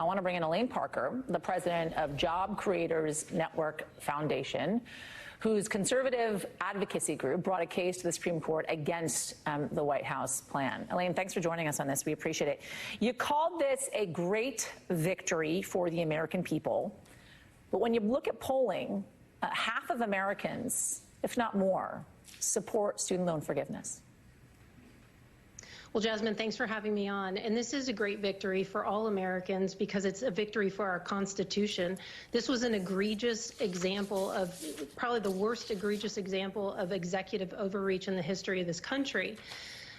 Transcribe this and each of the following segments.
I want to bring in Elaine Parker, the president of Job Creators Network Foundation, whose conservative advocacy group brought a case to the Supreme Court against the White House plan. Elaine, thanks for joining us on this. We appreciate it. You called this a great victory for the American people. But when you look at polling, half of Americans, if not more, support student loan forgiveness. Well, Jasmine, thanks for having me on. And this is a great victory for all Americans because it's a victory for our Constitution. This was an egregious example of, probably the worst egregious example of executive overreach in the history of this country.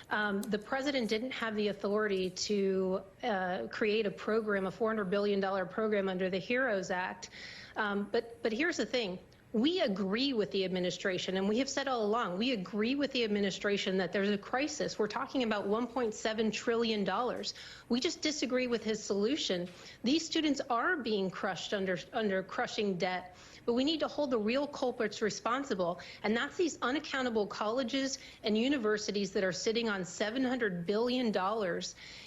The president didn't have the authority to create a program, a $400 billion program under the HEROES Act. But here's the thing. We agree with the administration, and we have said all along, we agree with the administration that there's a crisis. We're talking about $1.7 trillion. We just disagree with his solution. These students are being crushed under crushing debt, but we need to hold the real culprits responsible, and that's these unaccountable colleges and universities that are sitting on $700 billion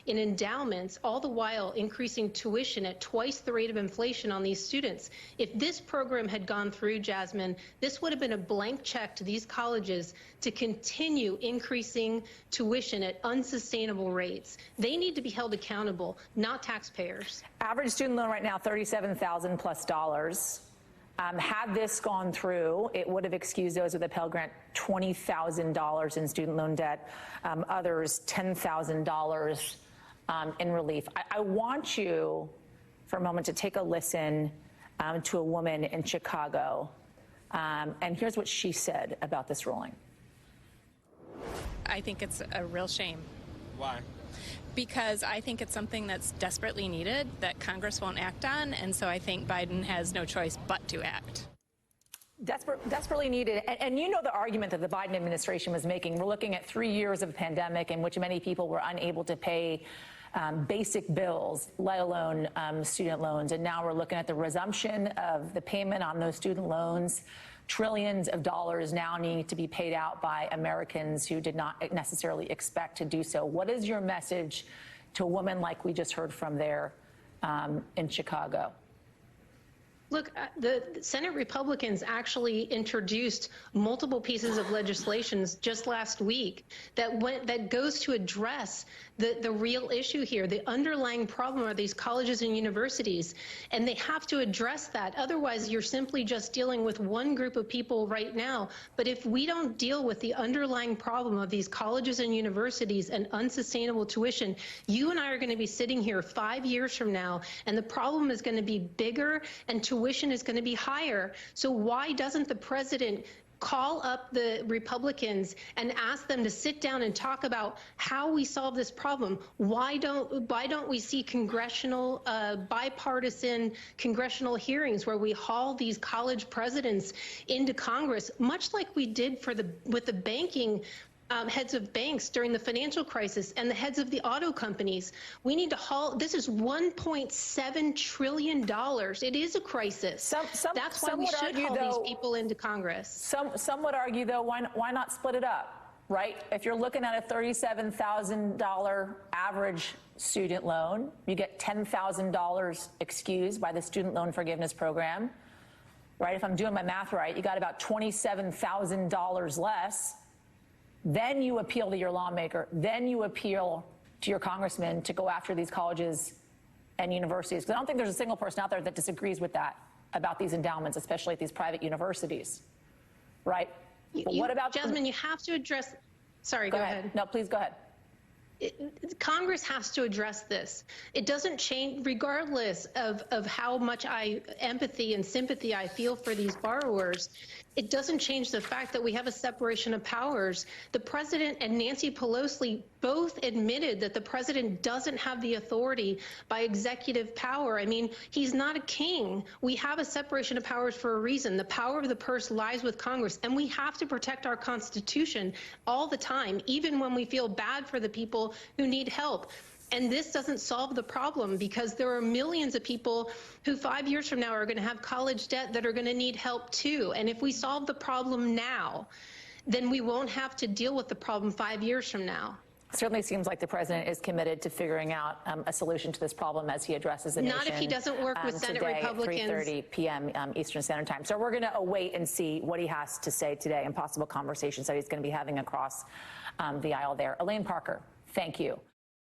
in endowments, all the while increasing tuition at twice the rate of inflation on these students. If this program had gone through, Jasmine, this would have been a blank check to these colleges to continue increasing tuition at unsustainable rates. They need to be held accountable, not taxpayers. Average student loan right now, $37,000 plus. Had this gone through, it would have excused those with a Pell Grant $20,000 in student loan debt, others $10,000 in relief. I want you, for a moment, to take a listen to a woman in Chicago. And here's what she said about this ruling. I think it's a real shame. Why? Because I think it's something that's desperately needed that Congress won't act on, and so I think Biden has no choice but to act. Desperately needed. And you know the argument that the Biden administration was making. We're looking at 3 years of pandemic in which many people were unable to pay basic bills, let alone student loans. And now we're looking at the resumption of the payment on those student loans. Trillions of dollars now need to be paid out by Americans who did not necessarily expect to do so. What is your message to a woman like we just heard from there in Chicago? Look, the Senate Republicans actually introduced multiple pieces of legislation just last week that goes to address the real issue here. The underlying problem are these colleges and universities, and they have to address that. Otherwise, you're simply just dealing with one group of people right now. But if we don't deal with the underlying problem of these colleges and universities and unsustainable tuition, you and I are going to be sitting here 5 years from now, and the problem is going to be bigger and tuition is going to be higher. So why doesn't the president call up the Republicans and ask them to sit down and talk about how we solve this problem? Why don't we see congressional, bipartisan congressional hearings where we haul these college presidents into Congress, much like we did with the banking heads of banks during the financial crisis and the heads of the auto companies? We need to haul. This is $1.7 trillion. It is a crisis. That's why we should haul these people into Congress. Some would argue, though, why not split it up, right? If you're looking at a $37,000 average student loan, you get $10,000 excused by the student loan forgiveness program, right? If I'm doing my math right, you got about $27,000 less. Then you appeal to your lawmaker. Then you appeal to your congressman to go after these colleges and universities. Because I don't think there's a single person out there that disagrees with that, about these endowments, especially at these private universities, right? But what about Jasmine? You have to address. Sorry, go ahead. No, please go ahead. Congress has to address this. It doesn't change, regardless of how much empathy and sympathy I feel for these borrowers. It doesn't change the fact that we have a separation of powers. The president and Nancy Pelosi both admitted that the president doesn't have the authority by executive power. I mean, he's not a king. We have a separation of powers for a reason. The power of the purse lies with Congress, and we have to protect our Constitution all the time, even when we feel bad for the people who need help. And this doesn't solve the problem, because there are millions of people who 5 years from now are going to have college debt that are going to need help too. And if we solve the problem now, then we won't have to deal with the problem 5 years from now. Certainly seems like the president is committed to figuring out a solution to this problem as he addresses the nation. Not if he doesn't work with Senate today Republicans. At 3:30 p.m. Eastern Standard Time. So we're going to await and see what he has to say today and possible conversations that he's going to be having across the aisle there. Elaine Parker, thank you.